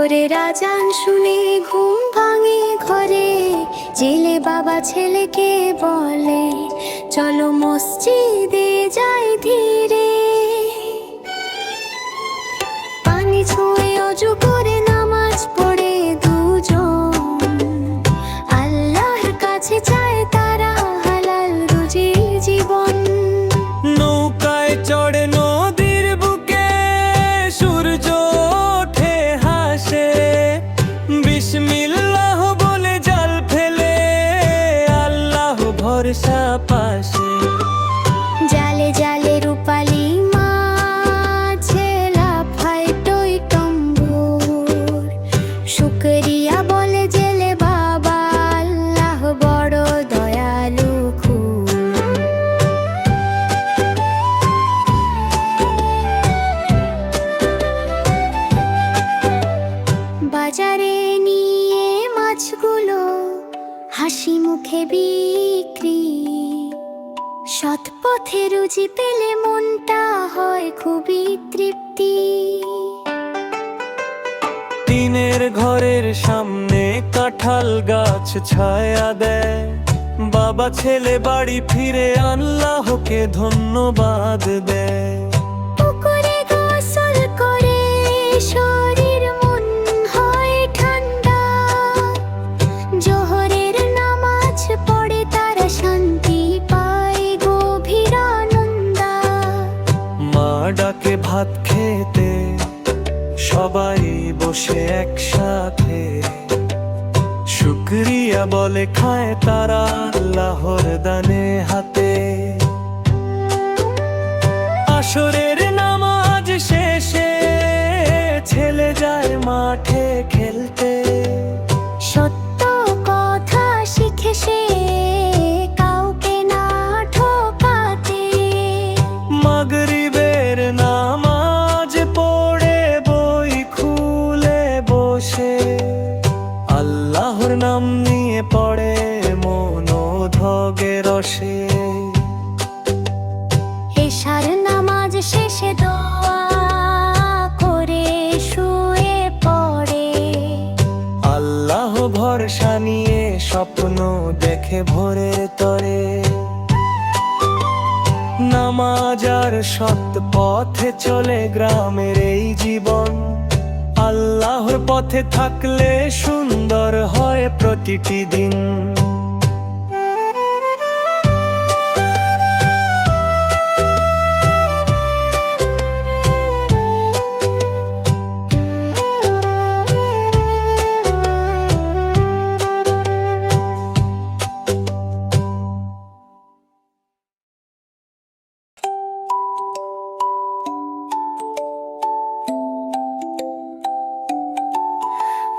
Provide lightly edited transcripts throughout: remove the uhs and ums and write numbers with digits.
ভোরের আজান শুনে ঘুম ভাঙে ঘরে, জেলে বাবা ছেলেকে বলে চলো মসজিদে যাই ধীরে। পানি ছুঁয়ে অজু করে নামাজ পড়ে দুজন, আল্লাহর কাছে চায় তারা হালাল রুজির জীবন। নৌকায় চড়ে নদীর বুকে সূর্য ওঠে হাসে, বিসমিল্লাহ বলে জাল ফেলে আল্লাহ ভরসা পাশে। জালে জালে রূপালি মাছে লাফায় টই টম্বুর, শুকরিয়া বলে জেলে বাবা আল্লাহ বড় দয়ালু খুব। বাজারে নিয়ে মাছগুলো হাসি মুখে বিক্রি, সৎ পথে রুজি পেলে মনটা হয় খুবই তৃপ্তি। টিনের ঘরের সামনে কাঁঠাল গাছ ছায়া দেয়, বাবা ছেলে বাড়ি ফিরে আল্লাহকে ধন্যবাদ দেয়। পুকুরে গোসল করে শরীর মন হয় ঠান্ডা, জোহরের নামাজ পড়ে তারা শান্তি পায় গভীর আনন্দা। মা ডাকে ভাত খেতে, সবাই বসে একসাথে, শুকরিয়া বলে খায় তারা আল্লাহর দানে হাতে। আসরের নামাজ শেষে ছেলে যায় মাঠে খেলতে, সত্য কথা শিখে সে কাউকে না ঠকাতে। মাগরিবের নামাজ পড়ে বই খুলে বসে আল্লাহর নাম নিয়ে পড়ে মনোধগে রসে। এশার নামাজ শেষে দোয়া করে শুয়ে পড়ে, আল্লাহ ভরসা নিয়ে স্বপ্ন দেখে ভোরের তরে। নামাজ আর সৎ পথে চলে গ্রামের এই জীবন, আল্লাহর পথে থাকলে সুন্দর হয় প্রতিটি দিন।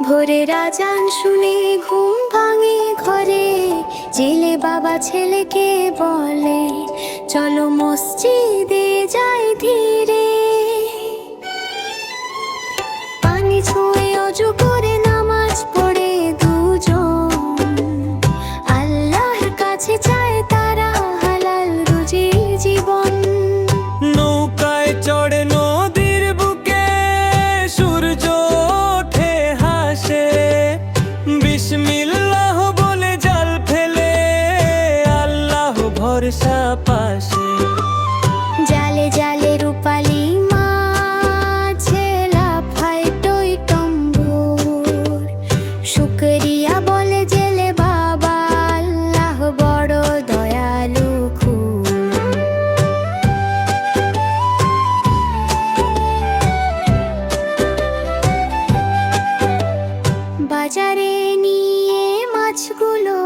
ভোরের আজান শুনে ঘুম ভাঙে ঘরে, জেলে বাবা ছেলেকে বলে চলো মসজিদে যাই ধীরে। পানি ছুঁয়ে অজু করে নামাজ পড়ে দুজন, আল্লাহর কাছে চায় তারা হালাল রুজির জীবন। নৌকায় চড়ে নদীর বুকে সূর্য ওঠে হাসে, বিসমিল্লাহ বলে জাল ফেলে আল্লাহ ভরসা পাশে। জালে জালে রূপালি মাছে লাফায় টই টম্বুর, শুকরিয়া বলে জেলে বাবা আল্লাহ বড় দয়ালু খুব। বাজারে নিয়ে মাছগুলো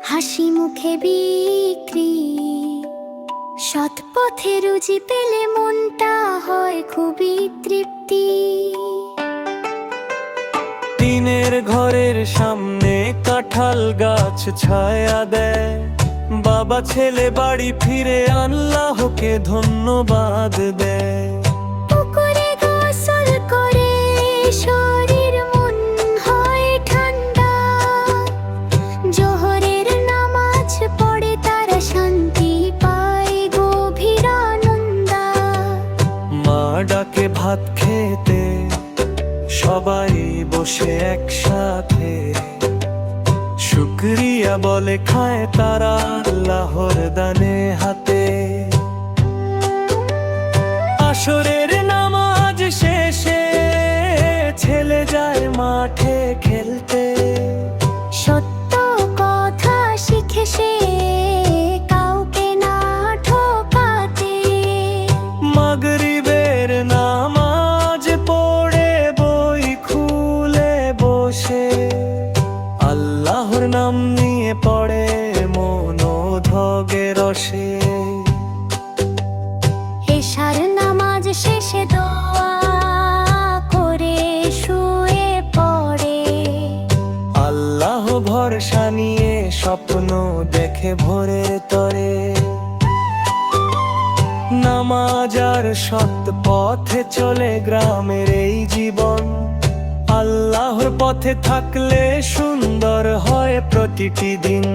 হাসি মুখে বিক্রি, সৎ পথে রুজি পেলে মনটা হয় খুবই তৃপ্তি। টিনের ঘরের সামনে কাঁঠাল গাছ ছায়া দেয়, বাবা ছেলে বাড়ি ফিরে আল্লাহকে ধন্যবাদ দেয়। পুকুরে গোসল করে শরীর মন হয় ঠান্ডা, জোহরের নামাজ পড়ে তারা শান্তি পায় গভীর আনন্দা। মা ডাকে ভাত খেতে, সবাই সাথে শুকরিয়া বলে খায় তারা আল্লাহর দানে হাতে। আসরের নামাজ শেষে ছেলে যায় মাঠে খেলতে, সত্য কথা শিখে সে কাউকে না ঠকাতে। মাগরিবের নামাজ পড়ে বই খুলে বসে আল্লাহর নাম নিয়ে পড়ে মনোধগে রসে। এশার নামাজ শেষে দোয়া করে শুয়ে পড়ে, আল্লাহ ভরসা নিয়ে স্বপ্ন দেখে ভোরের তরে। নামাজ আর সৎ পথে চলে গ্রামের এই জীবন, আল্লাহর পথে থাকলে সুন্দর হয় প্রতিটি দিন।